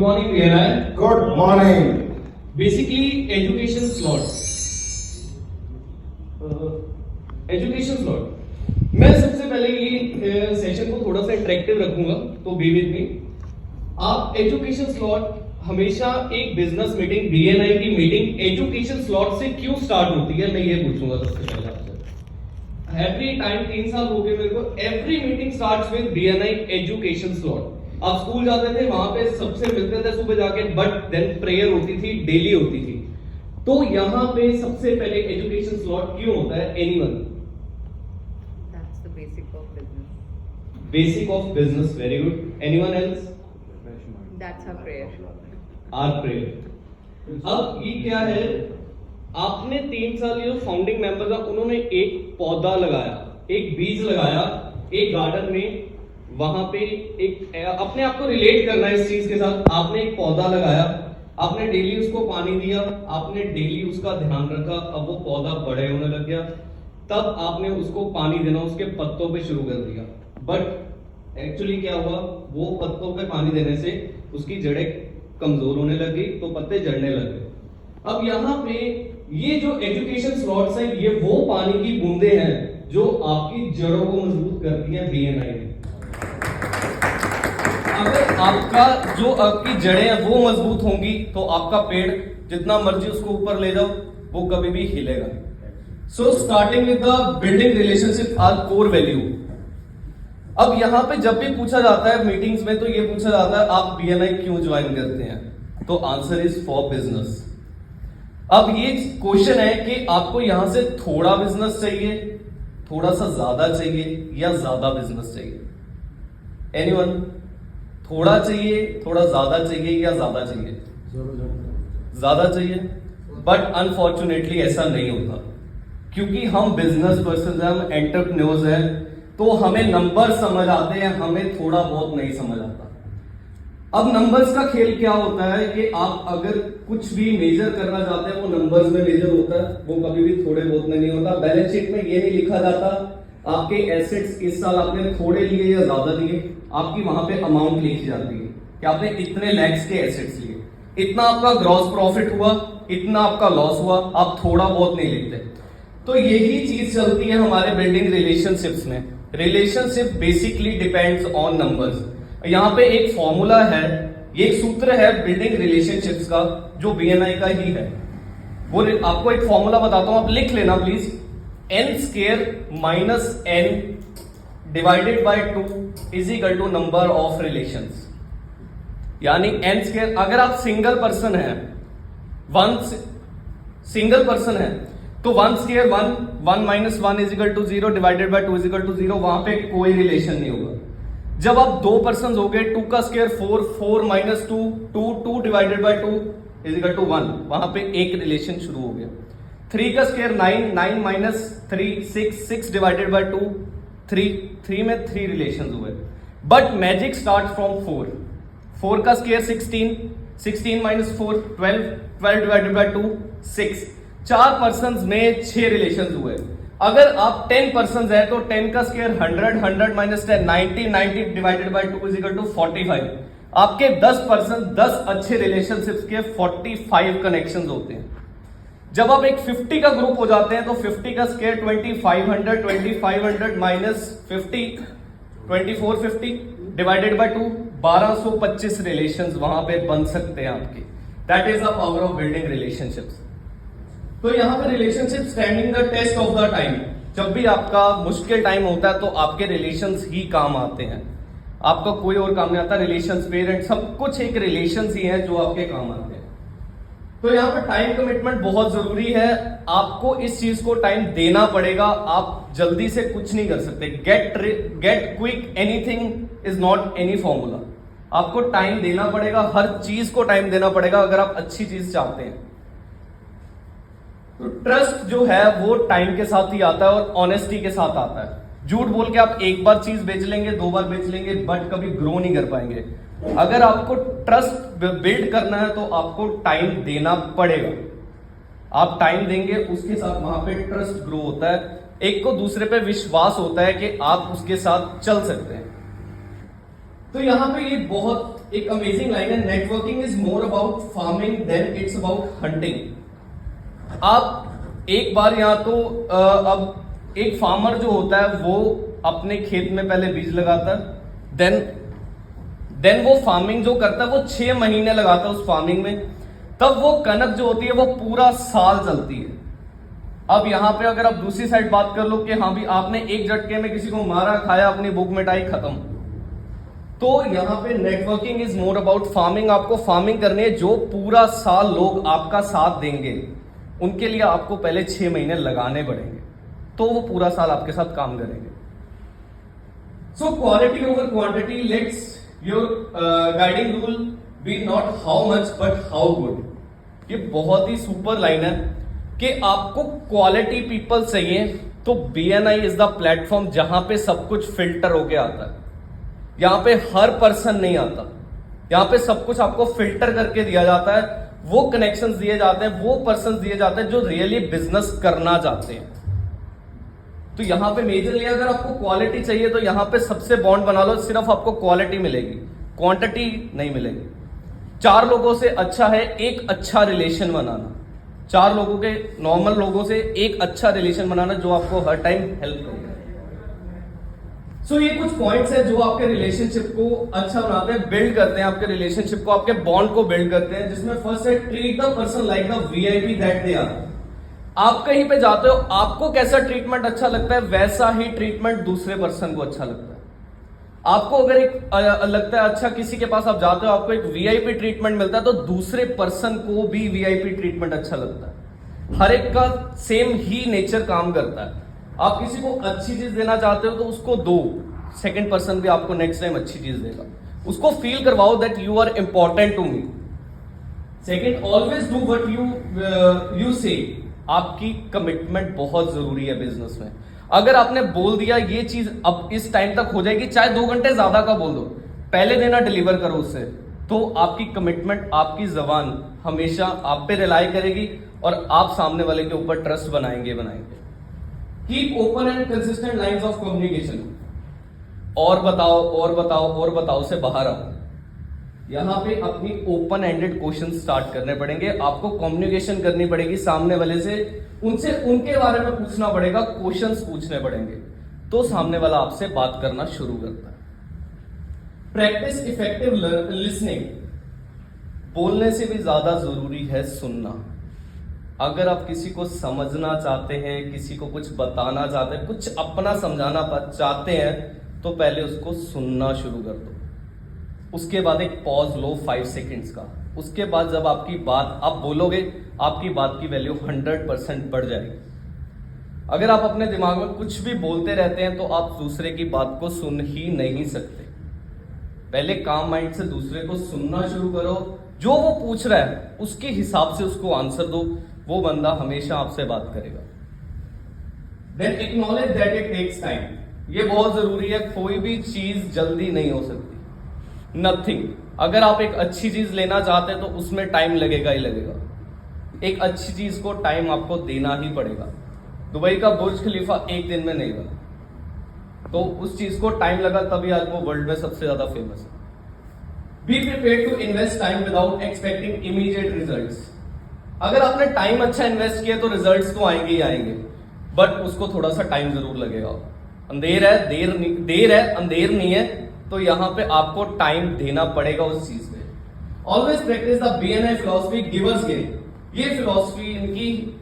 morning, VNI. Good morning. Basically, education slot. Education slot. मैं सबसे पहले ये सेशन को थोड़ा सा इंटरेक्टिव रखूंगा, तो बी विद मी। आप एजुकेशन स्लॉट हमेशा एक बिजनेस मीटिंग, बीएनआई की मीटिंग एजुकेशन स्लॉट से क्यों स्टार्ट होती है, मैं ये पूछूंगा सबसे पहले आपसे। एवरी टाइम 3 साल हो गए मेरे को, every meeting starts with BNI education slot. आप स्कूल जाते थे, वहां पे सबसे मिलते थे सुबह जाके, बट देन प्रेयर होती थी, डेली होती थी। तो यहां पे सबसे पहले एजुकेशन स्लॉट क्यों होता है? Anyone? That's the basic of business. Basic of business, very good. Anyone else? That's our prayer. Our prayer. अब ये क्या है, आपने 3 साल ये जो फाउंडिंग मेंबर था, उन्होंने एक पौधा लगाया, एक बीज लगाया एक गार्डन में। वहां पे एक अपने आप को रिलेट करना है इस चीज के साथ। आपने एक पौधा लगाया, आपने डेली उसको पानी दिया, आपने डेली उसका ध्यान रखा, अब वो पौधा बड़े होने लग गया, तब आपने उसको पानी देना उसके पत्तों पे शुरू कर दिया। बट एक्चुअली क्या हुआ, वो पत्तों पे पानी देने से उसकी जड़ें कमजोर होने लग गई, तो पत्ते जड़ने लग गए। अब यहाँ पे ये जो एजुकेशन स्लॉट्स हैं, ये वो पानी की बूंदे हैं जो आपकी जड़ों को मजबूत करती हैं बीएनआई में। अगर आपकी जड़ें हैं वो मजबूत होंगी, तो आपका पेड़ जितना मर्जी उसको ऊपर ले जाओ, वो कभी भी हिलेगा। So starting with the building relationship are core value. अब यहां पे जब भी पूछा जाता है मीटिंग्स में, तो ये पूछा जाता है आप बीएनआई क्यों ज्वाइन करते हैं, तो आंसर इज फॉर बिजनेस। अब ये क्वेश्चन है कि आपको यहां से थोड़ा बिजनेस चाहिए, थोड़ा सा ज्यादा चाहिए, या ज्यादा बिजनेस चाहिए? एनीवन? थोड़ा चाहिए, थोड़ा ज्यादा चाहिए, या ज्यादा चाहिए? ज्यादा चाहिए। बट अनफॉर्चुनेटली ऐसा नहीं होता, क्योंकि हम बिजनेस पर्सन हैं, हम एंटरप्रेन्योर्स हैं, तो हमें नंबर समझ आते हैं, हमें थोड़ा बहुत नहीं समझ आता। अब नंबर्स का खेल क्या होता है कि आप अगर कुछ भी मेजर करना चाहते हैं, वो नंबर्स में मेजर होता है, वो कभी भी थोड़े बहुत में नहीं होता। बैलेंस शीट में ये नहीं लिखा जाता आपके एसेट्स इस साल आपने थोड़े लिए या ज्यादा लिए, आपकी वहां पे अमाउंट लिखी जाती है कि आपने इतने लैक्स के एसेट्स लिए, इतना आपका ग्रॉस प्रॉफिट हुआ, इतना आपका लॉस हुआ, आप थोड़ा बहुत नहीं लिखते। तो यही चीज चलती है हमारे बिल्डिंग रिलेशनशिप्स में। Relationship basically depends on numbers. यहाँ पे एक फॉर्मूला है, ये एक सूत्र है बिल्डिंग रिलेशनशिप्स का, जो बीएनआई का ही है। वो आपको एक फॉर्मूला बताता हूं, आप लिख लेना please. n square minus n divided by 2 is equal to number of relations. यानी n स्क्वायर, अगर आप सिंगल पर्सन है, सिंगल पर्सन है, तो 1 square 1, 1 minus 1 is equal to 0 divided by 2 is equal to 0। वहां पे कोई रिलेशन नहीं होगा। जब आप 2 पर्सन हो गए, 2 का square 4, 4 minus 2, 2, 2 divided by 2 is equal to 1, वहां पे एक रिलेशन शुरू हो गया। 3 का स्क्वायर 9, 9 माइनस 3, 6, 6 डिवाइडेड बाय 2, 3 में 3 रिलेशन हुए। बट मैजिक स्टार्ट फ्रॉम 4, 4 का square 16, 16 minus 4, 12, 12 divided by 2, 6। 4 person में 6 रिलेशन हुए। अगर आप 10 पर्सन है, तो 10 का square 100, 100 minus 10, 90, 90 divided by 2 is equal to 45। आपके 10 पर्सन, 10 अच्छे रिलेशनशिप्स के 45 कनेक्शंस होते हैं। जब आप एक 50 का ग्रुप हो जाते हैं, तो 50 का square 2500, 2500 minus 50, 2450 divided by 2, 1225 relations वहां पे बन सकते हैं आपके। That is the power of building relationships. तो यहां पे relationship standing the test of the time. जब भी आपका मुश्किल टाइम होता है, तो आपके रिलेशंस ही काम आते हैं, आपका कोई और काम नहीं आता। रिलेशंस, पेरेंट, सब कुछ एक रिलेशंस ही है जो आपके काम आते हैं। तो यहाँ पे टाइम कमिटमेंट बहुत जरूरी है। आपको इस चीज को टाइम देना पड़ेगा, आप जल्दी से कुछ नहीं कर सकते। Get quick anything is not any formula. आपको टाइम देना पड़ेगा, हर चीज को टाइम देना पड़ेगा अगर आप अच्छी चीज चाहते हैं। तो ट्रस्ट जो है वो टाइम के साथ ही आता है और ऑनेस्टी के साथ आता है। झूठ बोल के आप एक बार चीज बेच लेंगे, 2 बार बेच लेंगे, बट कभी ग्रो नहीं कर पाएंगे। अगर आपको ट्रस्ट बिल्ड करना है, तो आपको टाइम देना पड़ेगा। आप टाइम देंगे, उसके साथ वहां पे ट्रस्ट ग्रो होता है, एक को दूसरे पे विश्वास होता है कि आप उसके साथ चल सकते हैं। तो यहां पे ये बहुत एक अमेजिंग लाइन है, networking is more about farming than it's about hunting. आप एक बार यहाँ तो अब एक फार्मर जो होता है वो अपने खेत में पहले बीज लगाता है, देन वो फार्मिंग जो करता है वो 6 महीने लगाता है उस फार्मिंग में, तब वो कनक जो होती है वो पूरा साल चलती है। अब यहां पे अगर आप दूसरी साइड बात कर लो कि हाँ भी आपने एक झटके में किसी को मारा, खाया, अपनी भूख मिटाई, खत्म। तो यहां पे networking is more about farming. आपको फार्मिंग करनी है, जो पूरा साल लोग आपका साथ देंगे उनके लिए आपको पहले 6 महीने लगाने पड़ेंगे, तो वो पूरा साल आपके साथ काम करेंगे। So quality over quantity, let's your guiding rule be not how much but how good. ये बहुत ही सुपर लाइन है कि आपको क्वालिटी पीपल चाहिए, तो BNI इज द प्लेटफॉर्म जहां पे सब कुछ फिल्टर होके आता है। यहां पे हर पर्सन नहीं आता, यहां पे सब कुछ आपको फिल्टर करके दिया जाता है। वो कनेक्शंस दिए जाते हैं, वो पर्सन दिए जाते हैं जो रियली बिजनेस करना चाहते हैं। तो यहां पे मेजरली अगर आपको क्वालिटी चाहिए तो यहां पे सबसे बॉन्ड बना लो, सिर्फ आपको क्वालिटी मिलेगी, क्वांटिटी नहीं मिलेगी। 4 लोगों से अच्छा है एक अच्छा रिलेशन बनाना, 4 लोगों के नॉर्मल लोगों से एक अच्छा रिलेशन बनाना जो आपको हर टाइम हेल्प करेगा। सो ये कुछ पॉइंट्स है जो आपके रिलेशनशिप को अच्छा बनाते हैं, बिल्ड करते हैं, आपके रिलेशनशिप को, आपके बॉन्ड को बिल्ड करते हैं। जिसमें फर्स्ट है, treat the person like the VIP that they are. आप कहीं पे जाते हो, आपको कैसा ट्रीटमेंट अच्छा लगता है वैसा ही ट्रीटमेंट दूसरे पर्सन को अच्छा लगता है। आपको अगर एक लगता है अच्छा, किसी के पास आप जाते हो आपको एक VIP ट्रीटमेंट मिलता है, तो दूसरे पर्सन को भी VIP ट्रीटमेंट अच्छा लगता है। हर एक का सेम ही नेचर काम करता है। आप किसी को अच्छी चीज देना चाहते हो तो उसको दो, सेकंड पर्सन भी आपको नेक्स्ट टाइम अच्छी चीज देगा। उसको फील करवाओ that you are important to me. Second, always do what you say. आपकी कमिटमेंट बहुत जरूरी है बिजनेस में। अगर आपने बोल दिया ये चीज अब इस टाइम तक हो जाएगी, चाहे 2 घंटे ज्यादा का बोल दो, पहले देना डिलीवर करो उससे, तो आपकी कमिटमेंट, आपकी जबान हमेशा आप पे रिलाई करेगी और आप सामने वाले के ऊपर ट्रस्ट बनाएंगे। Keep open and consistent lines of communication. और बताओ से बाहर आओ। यहां पे अपनी ओपन एंडेड क्वेश्चन स्टार्ट करने पड़ेंगे। आपको कम्युनिकेशन करनी पड़ेगी सामने वाले से, उनसे उनके बारे में पूछना पड़ेगा, क्वेश्चंस पूछने पड़ेंगे, तो सामने वाला आपसे बात करना शुरू करता है। Practice effective listening. बोलने से भी ज्यादा जरूरी है सुनना। अगर आप किसी को समझना चाहते हैं, किसी को कुछ बताना चाहते हैं, कुछ अपना समझाना चाहते हैं, तो पहले उसको सुनना शुरू कर दो। उसके बाद एक पॉज लो 5 सेकेंड्स का। उसके बाद जब आपकी बात आप बोलोगे, आपकी बात की वैल्यू 100% बढ़ जाएगी। अगर आप अपने दिमाग में कुछ भी बोलते रहते हैं तो आप दूसरे की बात को सुन ही नहीं सकते। पहले काम माइंड से दूसरे को सुनना शुरू करो, जो वो पूछ रहा है उसके हिसाब से उसको आंसर दो, वो बंदा हमेशा आपसे बात करेगा। Then acknowledge that it takes time. ये बहुत जरूरी है, कोई भी चीज जल्दी नहीं हो सकती, नथिंग। अगर आप एक अच्छी चीज लेना चाहते हैं तो उसमें टाइम लगेगा ही लगेगा। एक अच्छी चीज को टाइम आपको देना ही पड़ेगा। दुबई का बुर्ज खलीफा एक दिन में नहीं बना, तो उस चीज को टाइम लगा, तभी आज वो वर्ल्ड में सबसे ज्यादा फेमस है। Be prepared to invest time without expecting immediate results. अगर आपने टाइम अच्छा इन्वेस्ट किया तो रिजल्ट्स तो आएंगे ही आएंगे, बट उसको थोड़ा सा टाइम जरूर लगेगा। अंधेर है, देर है, अंधेर नहीं है, तो यहां पे आपको टाइम देना पड़ेगा उस चीज पे। Always practice the BNI philosophy, givers gain. ये फिलॉसफी इनकी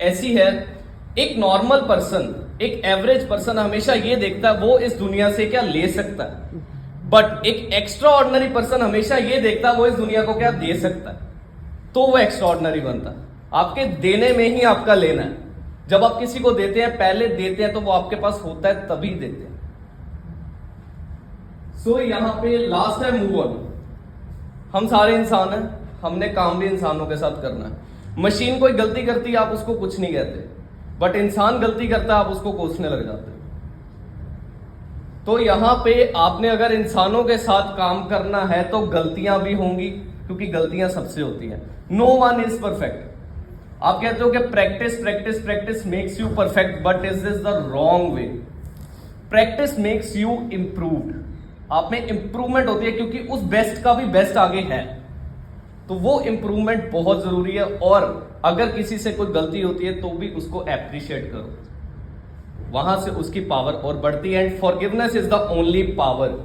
ऐसी है, एक नॉर्मल पर्सन, एक एवरेज पर्सन हमेशा ये देखता है वो इस दुनिया से क्या ले सकता है, बट एक एक्स्ट्रा ऑर्डिनरी पर्सन हमेशा ये देखता है वो इस दुनिया को क्या दे सकता है, तो वो एक्स्ट्रा ऑर्डिनरी बनता है। आपके देने में ही आपका लेना है। जब आप किसी को देते हैं, पहले देते हैं तो वो आपके पास होता है तभी देते हैं। सो यहां पे लास्ट है मूव ऑन। हम सारे इंसान हैं, हमने काम भी इंसानों के साथ करना है। मशीन कोई गलती करती है, आप उसको कुछ नहीं कहते, बट इंसान गलती करता है, आप उसको कोसने लग जाते हो। तो यहां पे आपने अगर इंसानों के साथ काम करना है तो गलतियां भी होंगी, क्योंकि गलतियां सबसे होती हैं। No one is perfect. आप कहते हो कि practice practice practice makes you perfect, but is this the wrong way. Practice makes you improved. आप में इंप्रूवमेंट होती है, क्योंकि उस बेस्ट का भी बेस्ट आगे है। तो वो इंप्रूवमेंट बहुत जरूरी है, और अगर किसी से कोई गलती होती है तो भी उसको अप्रिशिएट करो, वहां से उसकी पावर और बढ़ती है। And forgiveness is the only power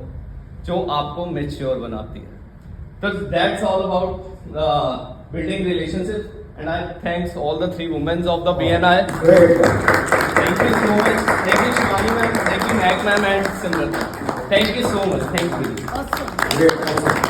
जो आपको मेच्योर बनाती है। तो that's all about building relationship, and I thanks all the 3 women's of the BNI. Thank you so much. Thank you Shivani ma'am, thank you Mac ma'am and Simran. Thank you so much. Thank you. Great, awesome.